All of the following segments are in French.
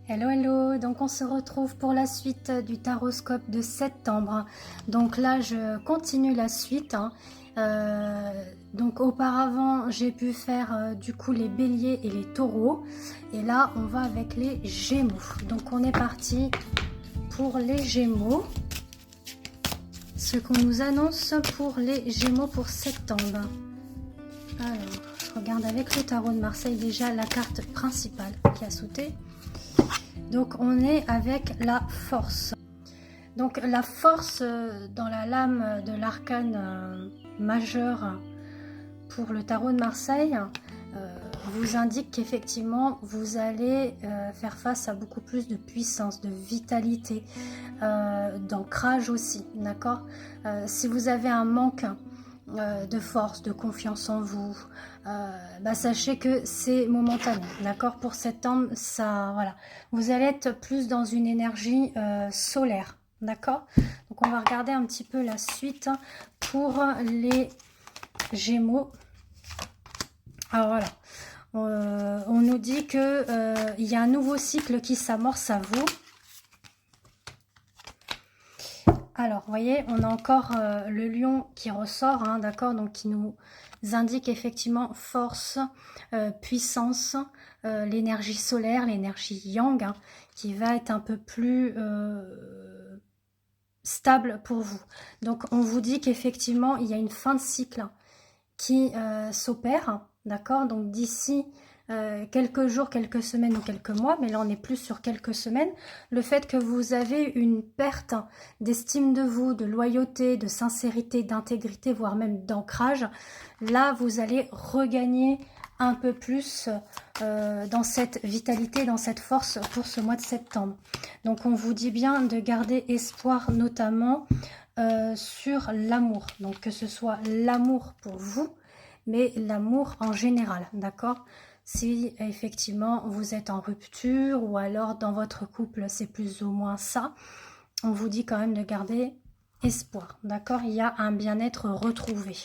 Hello hello, donc on se retrouve pour la suite du taroscope de septembre. Donc là je continue la suite. Donc auparavant j'ai pu faire du coup les béliers et les taureaux. Et là on va avec les gémeaux. Donc on est parti pour les gémeaux. Ce qu'on nous annonce pour les gémeaux pour septembre. Alors je regarde avec le tarot de Marseille déjà la carte principale qui a sauté. Donc on est avec la force. Donc la force dans la lame de l'arcane majeur pour le tarot de Marseille vous indique qu'effectivement vous allez faire face à beaucoup plus de puissance, de vitalité, d'ancrage aussi, d'accord. Si vous avez un manque de force, de confiance en vous, sachez que c'est momentané, d'accord. Pour septembre, ça, voilà, vous allez être plus dans une énergie solaire, d'accord. Donc on va regarder un petit peu la suite pour les Gémeaux. Alors voilà, on nous dit que il y a un nouveau cycle qui s'amorce à vous. Alors, vous voyez, on a encore le lion qui ressort, hein, d'accord, donc qui nous indique effectivement force, puissance, l'énergie solaire, l'énergie yang, hein, qui va être un peu plus stable pour vous. Donc, on vous dit qu'effectivement, il y a une fin de cycle qui s'opère, d'accord, donc d'ici quelques jours, quelques semaines ou quelques mois, mais là on est plus sur quelques semaines, le fait que vous avez une perte d'estime de vous, de loyauté, de sincérité, d'intégrité, voire même d'ancrage, là vous allez regagner un peu plus dans cette vitalité, dans cette force pour ce mois de septembre. Donc on vous dit bien de garder espoir notamment sur l'amour, donc que ce soit l'amour pour vous, mais l'amour en général, d'accord. Si effectivement vous êtes en rupture ou alors dans votre couple c'est plus ou moins ça, on vous dit quand même de garder espoir, d'accord. Il y a un bien-être retrouvé.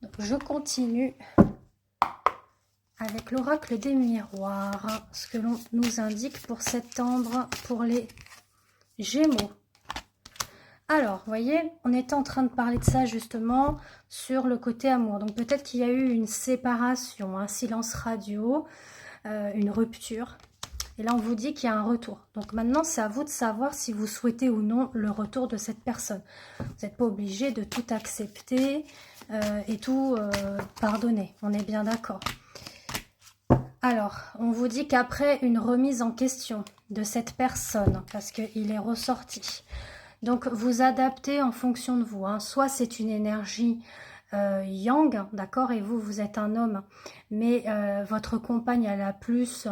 Donc je continue avec l'oracle des miroirs, ce que l'on nous indique pour septembre pour les Gémeaux. Alors, vous voyez, on était en train de parler de ça justement sur le côté amour. Donc peut-être qu'il y a eu une séparation, un silence radio, une rupture. Et là, on vous dit qu'il y a un retour. Donc maintenant, c'est à vous de savoir si vous souhaitez ou non le retour de cette personne. Vous n'êtes pas obligé de tout accepter et tout pardonner. On est bien d'accord. Alors, on vous dit qu'après une remise en question de cette personne, parce qu'il est ressorti, donc vous adaptez en fonction de vous, hein. Soit c'est une énergie yang, d'accord, et vous êtes un homme, mais votre compagne elle a plus,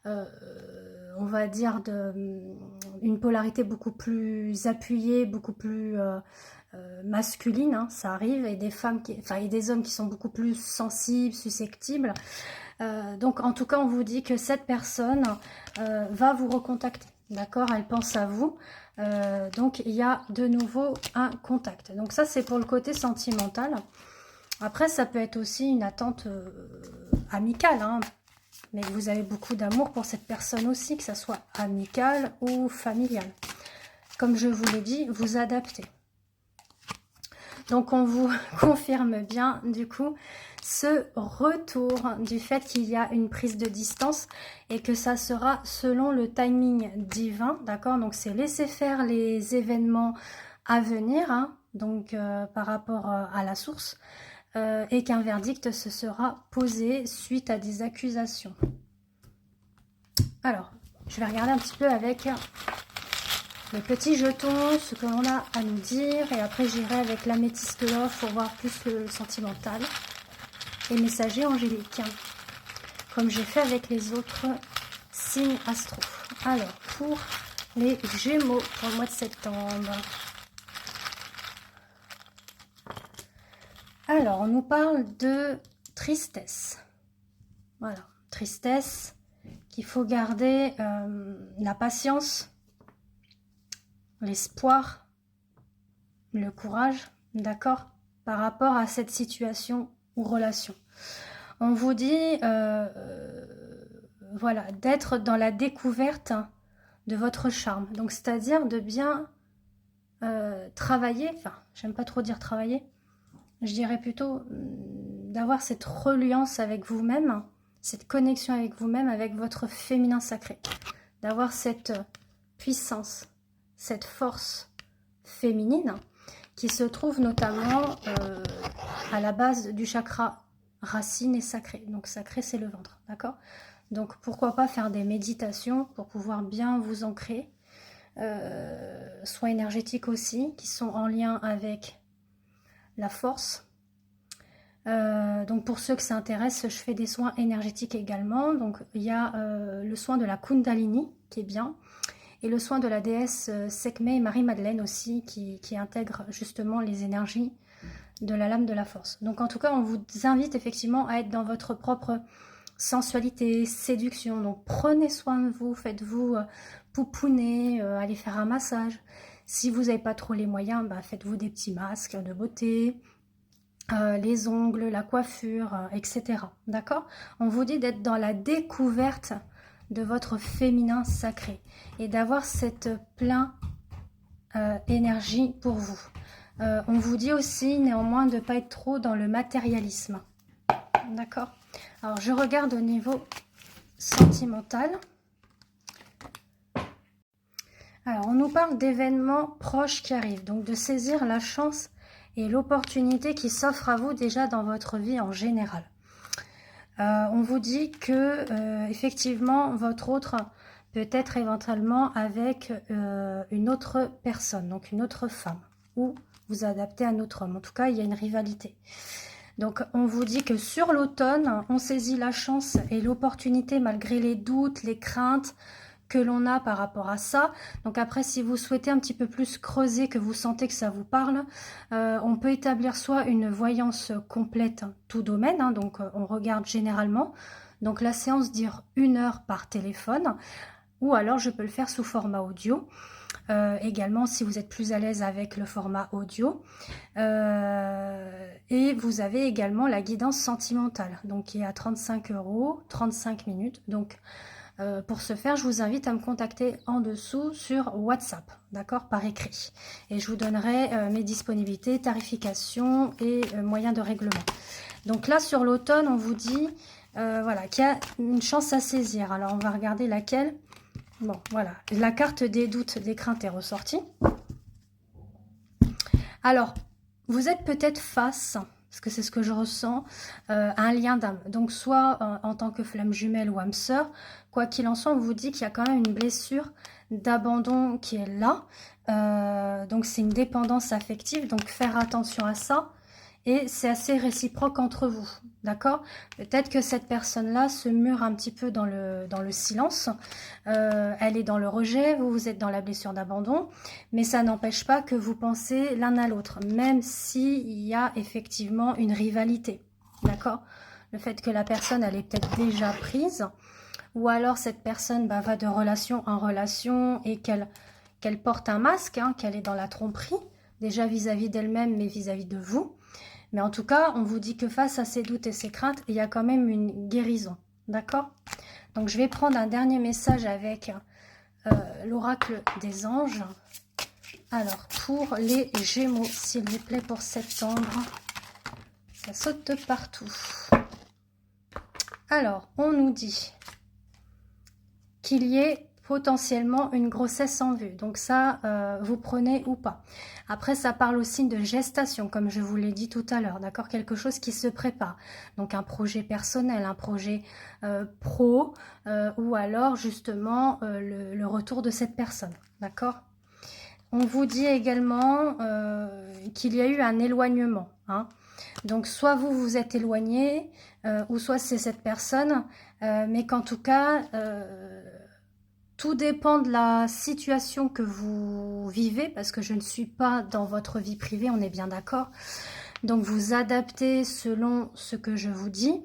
on va dire, une polarité beaucoup plus appuyée, beaucoup plus masculine, hein, ça arrive, et des femmes, et des hommes qui sont beaucoup plus sensibles, susceptibles. Donc en tout cas on vous dit que cette personne va vous recontacter, d'accord, elle pense à vous, donc il y a de nouveau un contact. Donc ça c'est pour le côté sentimental. Après ça peut être aussi une attente amicale, hein, mais vous avez beaucoup d'amour pour cette personne aussi, que ça soit amical ou familial. Comme je vous l'ai dit, vous adaptez. Donc on vous confirme bien du coup ce retour du fait qu'il y a une prise de distance et que ça sera selon le timing divin, d'accord. Donc c'est laisser faire les événements à venir, hein, donc par rapport à la source, et qu'un verdict se sera posé suite à des accusations. Alors, je vais regarder un petit peu avec les petits jetons, ce que l'on a à nous dire, et après j'irai avec l'améthyste love pour voir plus le sentimental et messager angélique, comme j'ai fait avec les autres signes astro. Alors, pour les Gémeaux pour le mois de septembre. Alors, on nous parle de tristesse. Voilà, tristesse, qu'il faut garder la patience, l'espoir, le courage, d'accord, par rapport à cette situation ou relation. On vous dit voilà, d'être dans la découverte de votre charme. Donc, c'est-à-dire de bien travailler, enfin, j'aime pas trop dire travailler, je dirais plutôt d'avoir cette reliance avec vous-même, cette connexion avec vous-même, avec votre féminin sacré. D'avoir cette puissance, cette force féminine qui se trouve notamment à la base du chakra racine et sacré. Donc sacré, c'est le ventre, d'accord? Donc pourquoi pas faire des méditations pour pouvoir bien vous ancrer, soins énergétiques aussi, qui sont en lien avec la force. Donc pour ceux que ça intéresse, je fais des soins énergétiques également. Donc il y a le soin de la Kundalini qui est bien, et le soin de la déesse Sekhme et Marie-Madeleine aussi qui intègre justement les énergies de la lame de la force. Donc en tout cas, on vous invite effectivement à être dans votre propre sensualité, séduction. Donc prenez soin de vous, faites-vous pouponner, allez faire un massage. Si vous n'avez pas trop les moyens, bah, faites-vous des petits masques de beauté, les ongles, la coiffure, etc. D'accord? On vous dit d'être dans la découverte de votre féminin sacré et d'avoir cette plein énergie pour vous. On vous dit aussi néanmoins de ne pas être trop dans le matérialisme. D'accord? Alors je regarde au niveau sentimental. Alors on nous parle d'événements proches qui arrivent, donc de saisir la chance et l'opportunité qui s'offre à vous déjà dans votre vie en général. On vous dit que effectivement votre autre peut être éventuellement avec une autre personne, donc une autre femme, ou vous adaptez à un autre homme. En tout cas, il y a une rivalité. Donc on vous dit que sur l'automne, on saisit la chance et l'opportunité malgré les doutes, les craintes que l'on a par rapport à ça. Donc après, si vous souhaitez un petit peu plus creuser, que vous sentez que ça vous parle, on peut établir soit une voyance complète, tout domaine, hein, donc on regarde généralement. Donc la séance dure 1 heure par téléphone, ou alors je peux le faire sous format audio. Également, si vous êtes plus à l'aise avec le format audio. Et vous avez également la guidance sentimentale, donc qui est à 35 €, 35 minutes. Donc pour ce faire, je vous invite à me contacter en dessous sur WhatsApp, d'accord, par écrit. Et je vous donnerai mes disponibilités, tarifications et moyens de règlement. Donc là, sur l'automne, on vous dit voilà, qu'il y a une chance à saisir. Alors, on va regarder laquelle. Bon, voilà, la carte des doutes, des craintes est ressortie. Alors, vous êtes peut-être face, parce que c'est ce que je ressens, à un lien d'âme. Donc, soit en tant que flamme jumelle ou âme sœur, quoi qu'il en soit, on vous dit qu'il y a quand même une blessure d'abandon qui est là. Donc, c'est une dépendance affective, donc faire attention à ça. Et c'est assez réciproque entre vous, d'accord? Peut-être que cette personne-là se mure un petit peu dans le silence. Elle est dans le rejet, vous êtes dans la blessure d'abandon. Mais ça n'empêche pas que vous pensez l'un à l'autre, même s'il y a effectivement une rivalité, d'accord? Le fait que la personne, elle est peut-être déjà prise, ou alors cette personne va de relation en relation et qu'elle porte un masque, hein, qu'elle est dans la tromperie, déjà vis-à-vis d'elle-même, mais vis-à-vis de vous. Mais en tout cas, on vous dit que face à ces doutes et ces craintes, il y a quand même une guérison. D'accord? Donc, je vais prendre un dernier message avec l'oracle des anges. Alors, pour les Gémeaux, s'il vous plaît, pour septembre. Ça saute partout. Alors, on nous dit qu'il y ait potentiellement une grossesse en vue. Donc ça, vous prenez ou pas. Après, ça parle aussi de gestation, comme je vous l'ai dit tout à l'heure, d'accord? Quelque chose qui se prépare. Donc un projet personnel, un projet pro, ou alors justement le retour de cette personne, d'accord? On vous dit également qu'il y a eu un éloignement, hein? Donc soit vous vous êtes éloigné, ou soit c'est cette personne, mais qu'en tout cas... tout dépend de la situation que vous vivez, parce que je ne suis pas dans votre vie privée, on est bien d'accord. Donc vous adaptez selon ce que je vous dis,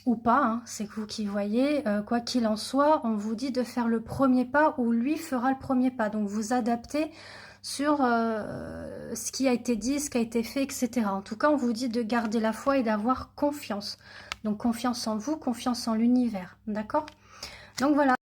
ou pas, hein, c'est vous qui voyez. Quoi qu'il en soit, on vous dit de faire le premier pas, ou lui fera le premier pas. Donc vous adaptez sur ce qui a été dit, ce qui a été fait, etc. En tout cas, on vous dit de garder la foi et d'avoir confiance. Donc confiance en vous, confiance en l'univers, d'accord ? Donc voilà.